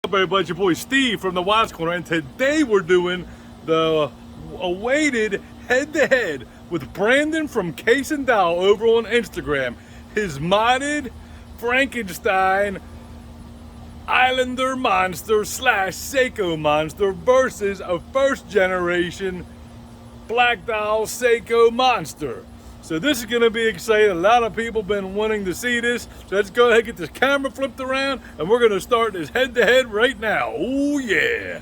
Up everybody, it's your boy Steve from the Watch Corner, and today we're doing the awaited head-to-head with Brandon from Case and Doll over on Instagram. His modded Frankenstein Islander monster slash Seiko monster versus a first generation Black Doll Seiko monster. So this is going to be exciting. A lot of people been wanting to see this. So let's go ahead and get this camera flipped around, and we're going to start this head-to-head right now. Oh yeah.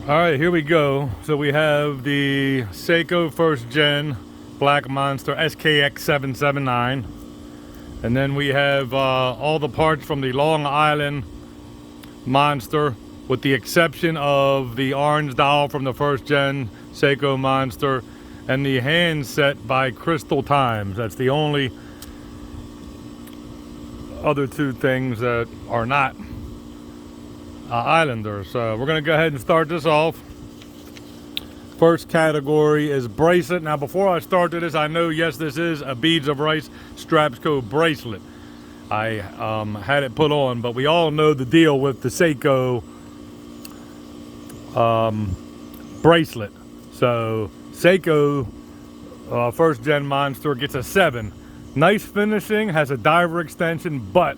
All right, here we go. So we have the Seiko first gen Black Monster SKX779. And then we have all the parts from the Long Island Monster, with the exception of the orange doll from the first gen Seiko Monster and the hand set by Crystal Times. That's the only other two things that are not Islander. So we're going to go ahead and start this off. First category is bracelet. Now before I start this, I know, yes, this is a Beads of Rice Strapsco bracelet. I had it put on, but we all know the deal with the Seiko bracelet. So Seiko first gen monster gets a 7. Nice finishing, has a diver extension, but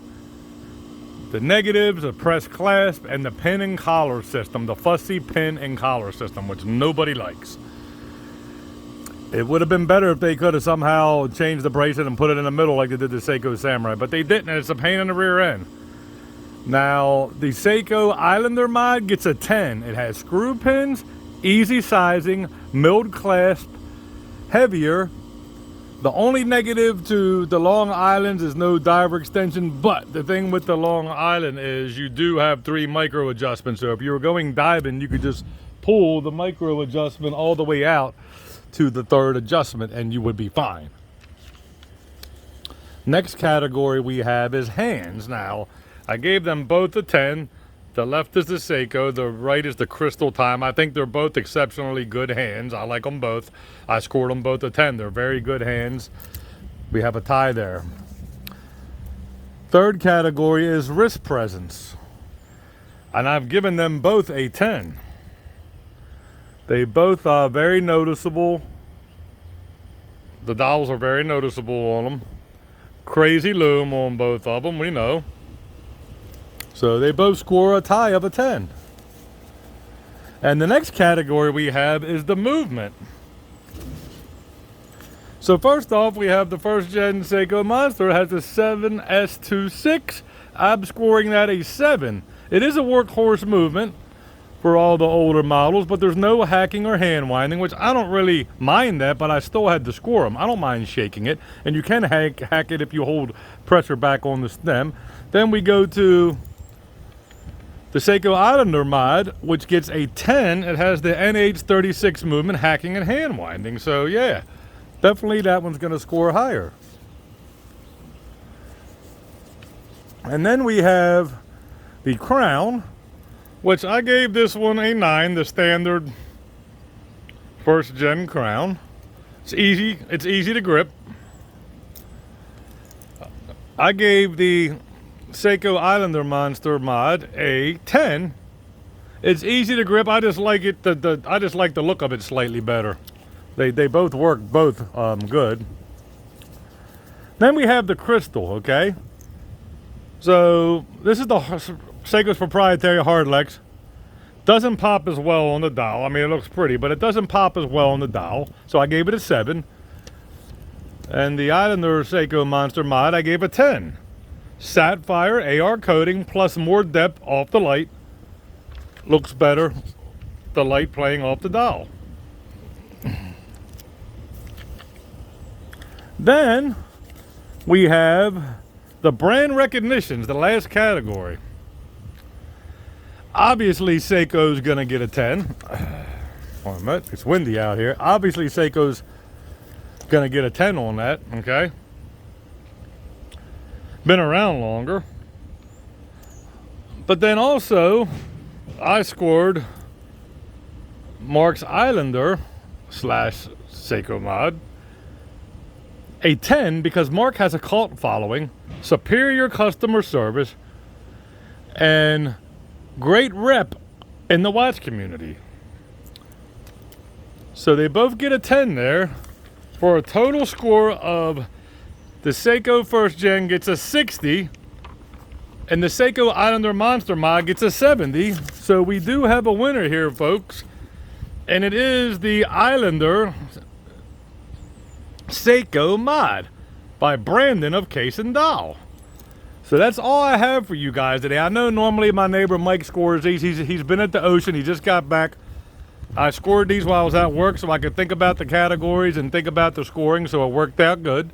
the negatives, a press clasp, and the pin and collar system, the fussy pin and collar system, which nobody likes. It would have been better if they could have somehow changed the bracelet and put it in the middle like they did the Seiko Samurai, but they didn't, and it's a pain in the rear end. Now, the Seiko Islander mod gets a 10. It has screw pins, easy sizing, milled clasp, heavier. The only negative to the Long Islands is no diver extension, but the thing with the Long Island is you do have 3 micro adjustments. So if you were going diving, you could just pull the micro adjustment all the way out to the 3rd adjustment and you would be fine. Next category we have is hands. Now, I gave them both a 10. The left is the Seiko, the right is the Crystal Time. I think they're both exceptionally good hands. I like them both. I scored them both a 10. They're very good hands. We have a tie there. Third category is wrist presence. And I've given them both a 10. They both are very noticeable. The dolls are very noticeable on them. Crazy loom on both of them, we know. So they both score a tie of a 10. And the next category we have is the movement. So first off, we have the first gen Seiko Monster. It has a 7S26. I'm scoring that a 7. It is a workhorse movement for all the older models, but there's no hacking or hand winding, which I don't really mind that, but I still had to score them. I don't mind shaking it, and you can hack it if you hold pressure back on the stem. Then we go to the Seiko Islander mod, which gets a 10. It has the NH36 movement, hacking and hand winding. So yeah, definitely that one's going to score higher. And then we have the crown, which I gave this one a 9, the standard first gen crown. It's easy to grip. I gave the Seiko Islander Monster mod a 10. It's easy to grip. I just like it. I just like the look of it slightly better. They both work good. Then we have the Crystal. Okay. So this is the Seiko's proprietary Hardlex. Doesn't pop as well on the doll. I mean, it looks pretty, but it doesn't pop as well on the doll. So I gave it a 7. And the Islander Seiko Monster mod, I gave a 10. Sapphire AR coating plus more depth off the light. Looks better, the light playing off the doll. Then we have the brand recognitions, the last category. Obviously Seiko's gonna get a 10. Wait a minute, it's windy out here. Obviously Seiko's gonna get a 10 on that, okay? Been around longer. But then also, I scored Mark's Islander / Seiko mod a 10 because Mark has a cult following, superior customer service, and great rep in the watch community. So they both get a 10 there for a total score of the Seiko first gen gets a 60 and the Seiko-Islander Monster mod gets a 70. So we do have a winner here, folks. And it is the Islander Seiko mod by Brandon of Case and Doll. So that's all I have for you guys today. I know normally my neighbor Mike scores these. He's been at the ocean. He just got back. I scored these while I was at work so I could think about the categories and think about the scoring, so it worked out good.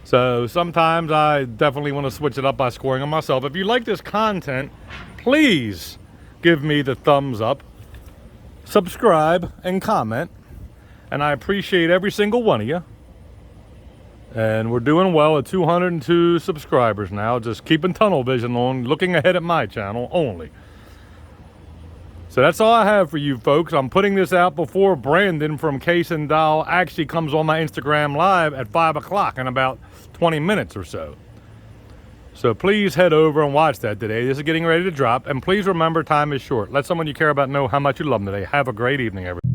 So sometimes I definitely want to switch it up by scoring them myself. If you like this content, please give me the thumbs up, subscribe, and comment. And I appreciate every single one of you. And we're doing well at 202 subscribers now. Just keeping tunnel vision on, looking ahead at my channel only. So that's all I have for you folks. I'm putting this out before Brandon from Case and Doll actually comes on my Instagram live at 5 o'clock in about 20 minutes or so. So please head over and watch that today. This is getting ready to drop. And please remember, time is short. Let someone you care about know how much you love them today. Have a great evening, everyone.